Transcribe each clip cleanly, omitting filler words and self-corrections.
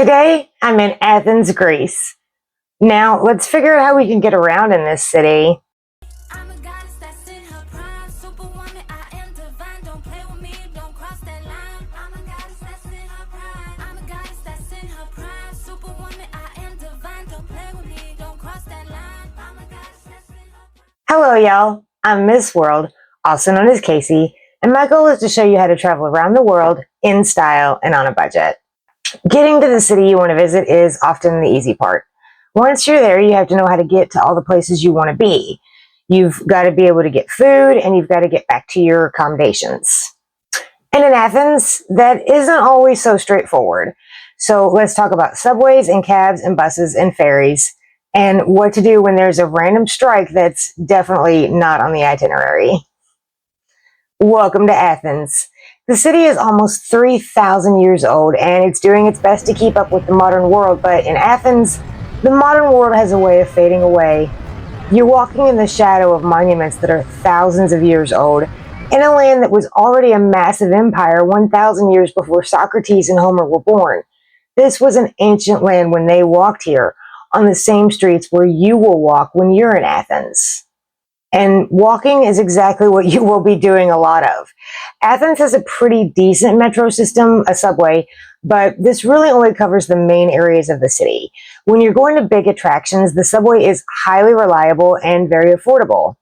Today, I'm in Athens, Greece. Now, let's figure out how we can get around in this city. I'm a goddess that's in her prime. Superwoman, I am divine. Don't play with me, don't cross that line. I'm a goddess that's in her prime. I'm a goddess that's in her prime. Superwoman, I am divine. Don't play with me, don't cross that line. I'm a goddess that's in her prime. Hello, y'all. I'm Miss World, also known as Casey, and my goal is to show you how to travel around the world in style and on a budget. Getting to the city you want to visit is often the easy part. Once you're there, you have to know how to get to all the places you want to be. You've got to be able to get food, and you've got to get back to your accommodations. And in Athens, that isn't always so straightforward. So let's talk about subways and cabs and buses and ferries, and what to do when there's a random strike that's definitely not on the itinerary. Welcome to Athens. The city is almost 3,000 years old, and it's doing its best to keep up with the modern world, but in Athens, the modern world has a way of fading away. You're walking in the shadow of monuments that are thousands of years old, in a land that was already a massive empire 1,000 years before Socrates and Homer were born. This was an ancient land when they walked here, on the same streets where you will walk when you're in Athens. And walking is exactly what you will be doing a lot of. Athens has a pretty decent metro system, a subway, but this really only covers the main areas of the city. When you're going to big attractions, the subway is highly reliable and very affordable.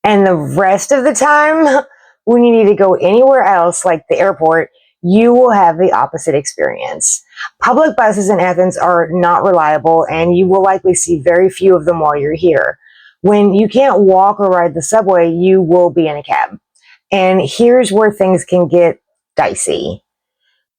And the rest of the time, when you need to go anywhere else, like the airport, you will have the opposite experience. Public buses in Athens are not reliable, and you will likely see very few of them while you're here. When you can't walk or ride the subway, you will be in a cab. And here's where things can get dicey.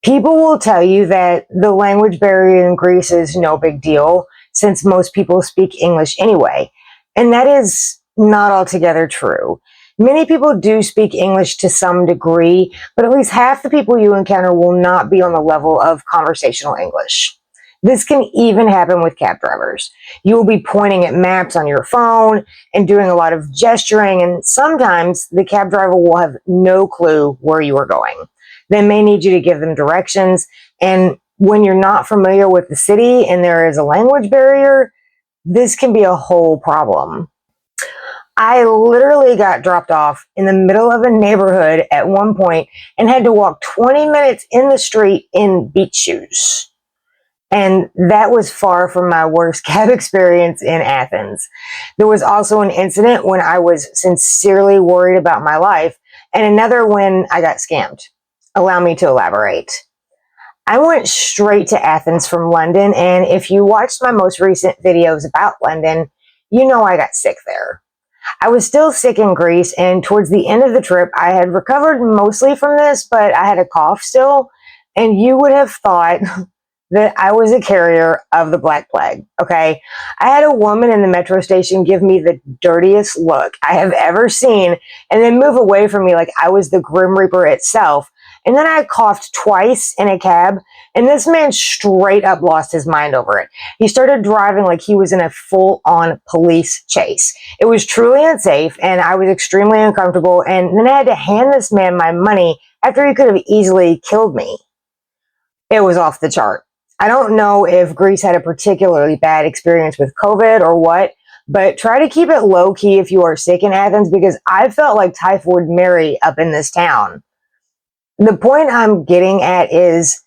People will tell you that the language barrier in Greece is no big deal, since most people speak English anyway. And that is not altogether true. Many people do speak English to some degree, but at least half the people you encounter will not be on the level of conversational English. This can even happen with cab drivers. You will be pointing at maps on your phone and doing a lot of gesturing, and sometimes the cab driver will have no clue where you are going. They may need you to give them directions, and when you're not familiar with the city and there is a language barrier, this can be a whole problem. I literally got dropped off in the middle of a neighborhood at one point and had to walk 20 minutes in the street in beach shoes. And that was far from my worst cab experience in Athens. There was also an incident when I was sincerely worried about my life, and another when I got scammed. Allow me to elaborate. I went straight to Athens from London, and if you watched my most recent videos about London, you know I got sick there. I was still sick in Greece, and towards the end of the trip, I had recovered mostly from this, but I had a cough still, and you would have thought that I was a carrier of the Black Plague, okay? I had a woman in the metro station give me the dirtiest look I have ever seen and then move away from me like I was the Grim Reaper itself. And then I coughed twice in a cab, and this man straight up lost his mind over it. He started driving like he was in a full-on police chase. It was truly unsafe, and I was extremely uncomfortable, and then I had to hand this man my money after he could have easily killed me. It was off the chart. I don't know if Greece had a particularly bad experience with COVID or what, but try to keep it low-key if you are sick in Athens, because I felt like Typhoid Mary up in this town. The point I'm getting at is,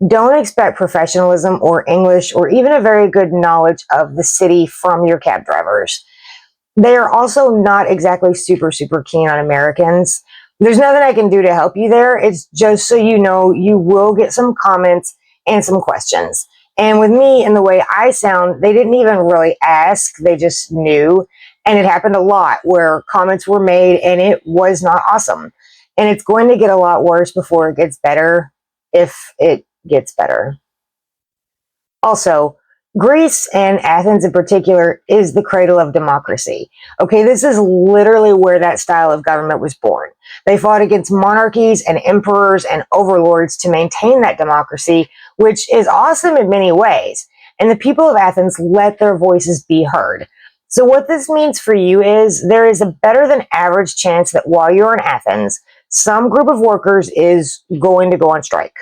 don't expect professionalism or English or even a very good knowledge of the city from your cab drivers. They are also not exactly super keen on Americans. There's nothing I can do to help you there. It's just so you know, you will get some comments and some questions. And with me and the way I sound, they didn't even really ask, they just knew. And it happened a lot where comments were made and it was not awesome. And it's going to get a lot worse before it gets better, if it gets better. Also, Greece, and Athens in particular, is the cradle of democracy. Okay, this is literally where that style of government was born. They fought against monarchies and emperors and overlords to maintain that democracy, which is awesome in many ways. And the people of Athens let their voices be heard. So what this means for you is there is a better than average chance that while you're in Athens, some group of workers is going to go on strike.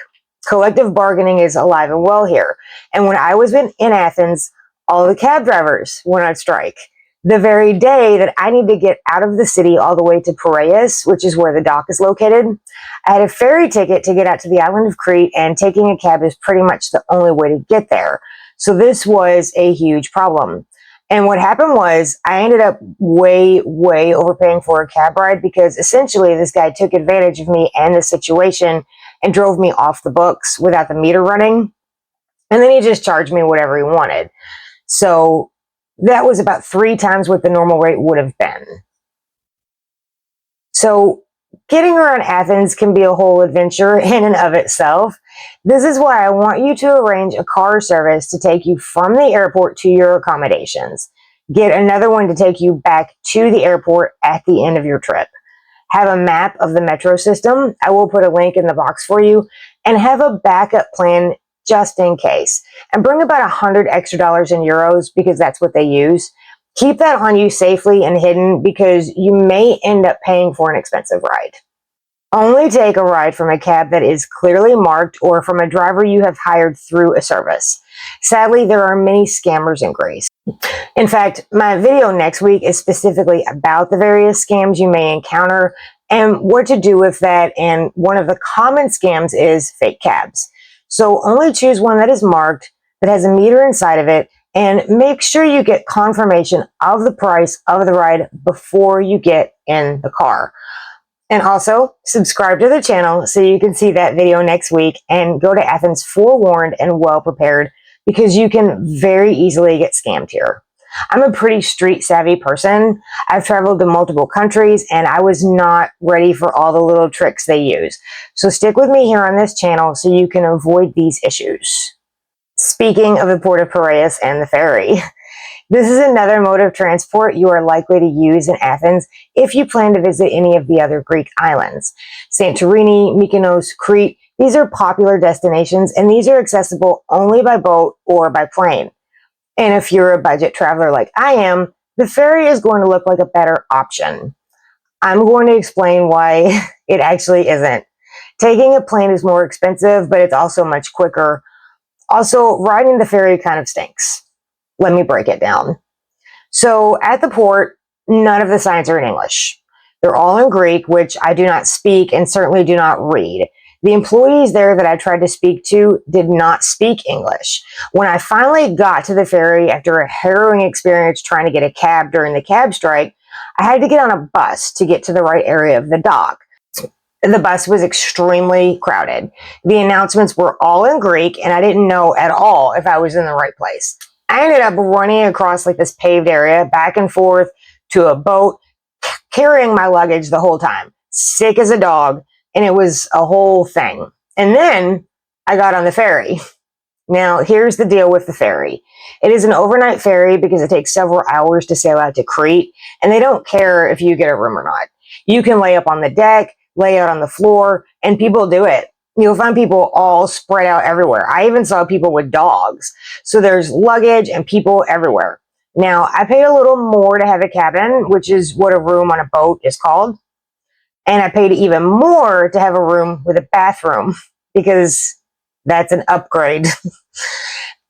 Collective bargaining is alive and well here. And when I was in Athens, all the cab drivers went on strike. The very day that I need to get out of the city all the way to Piraeus, which is where the dock is located, I had a ferry ticket to get out to the island of Crete, and taking a cab is pretty much the only way to get there. So this was a huge problem. And what happened was I ended up way overpaying for a cab ride because essentially this guy took advantage of me and the situation and drove me off the books without the meter running. And then he just charged me whatever he wanted. So that was about 3 times what the normal rate would have been. So getting around Athens can be a whole adventure in and of itself. This is why I want you to arrange a car service to take you from the airport to your accommodations. Get another one to take you back to the airport at the end of your trip. Have a map of the metro system. I will put a link in the box for you. And have a backup plan just in case. And bring about $100 extra in euros because that's what they use. Keep that on you safely and hidden because you may end up paying for an expensive ride. Only take a ride from a cab that is clearly marked or from a driver you have hired through a service. Sadly, there are many scammers in Greece. In fact, my video next week is specifically about the various scams you may encounter and what to do with that. And one of the common scams is fake cabs. So only choose one that is marked, that has a meter inside of it, and make sure you get confirmation of the price of the ride before you get in the car. And also, subscribe to the channel so you can see that video next week and go to Athens forewarned and well prepared because you can very easily get scammed here. I'm a pretty street savvy person. I've traveled to multiple countries and I was not ready for all the little tricks they use. So stick with me here on this channel so you can avoid these issues. Speaking of the port of Piraeus and the ferry, this is another mode of transport you are likely to use in Athens if you plan to visit any of the other Greek islands. Santorini, Mykonos, Crete, these are popular destinations and these are accessible only by boat or by plane. And if you're a budget traveler like I am, the ferry is going to look like a better option. I'm going to explain why it actually isn't. Taking a plane is more expensive, but it's also much quicker. Also, riding the ferry kind of stinks. Let me break it down. So at the port, none of the signs are in English. They're all in Greek, which I do not speak and certainly do not read. The employees there that I tried to speak to did not speak English. When I finally got to the ferry after a harrowing experience trying to get a cab during the cab strike, I had to get on a bus to get to the right area of the dock. The bus was extremely crowded. The announcements were all in Greek and I didn't know at all if I was in the right place. I ended up running across like this paved area back and forth to a boat, carrying my luggage the whole time, sick as a dog, and it was a whole thing. And then I got on the ferry. Now, here's the deal with the ferry. It is an overnight ferry because it takes several hours to sail out to Crete, and they don't care if you get a room or not. You can lay up on the deck, lay out on the floor, and people do it. You'll find people all spread out everywhere. I even saw people with dogs. So there's luggage and people everywhere. Now, I paid a little more to have a cabin, which is what a room on a boat is called. And I paid even more to have a room with a bathroom because that's an upgrade.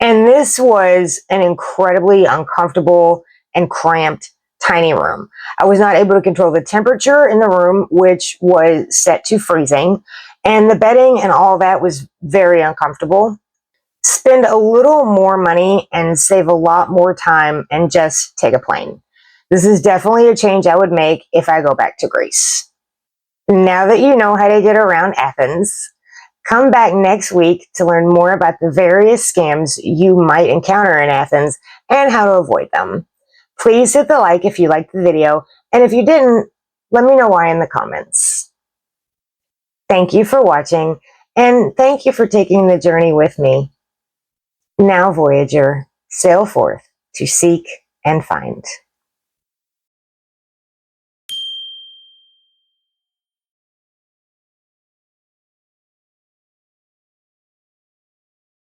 And this was an incredibly uncomfortable and cramped tiny room. I was not able to control the temperature in the room, which was set to freezing. And the bedding and all that was very uncomfortable. Spend a little more money and save a lot more time and just take a plane. This is definitely a change I would make if I go back to Greece. Now that you know how to get around Athens, come back next week to learn more about the various scams you might encounter in Athens and how to avoid them. Please hit the like if you liked the video, and if you didn't, let me know why in the comments. Thank you for watching, and thank you for taking the journey with me. Now, Voyager, sail forth to seek and find.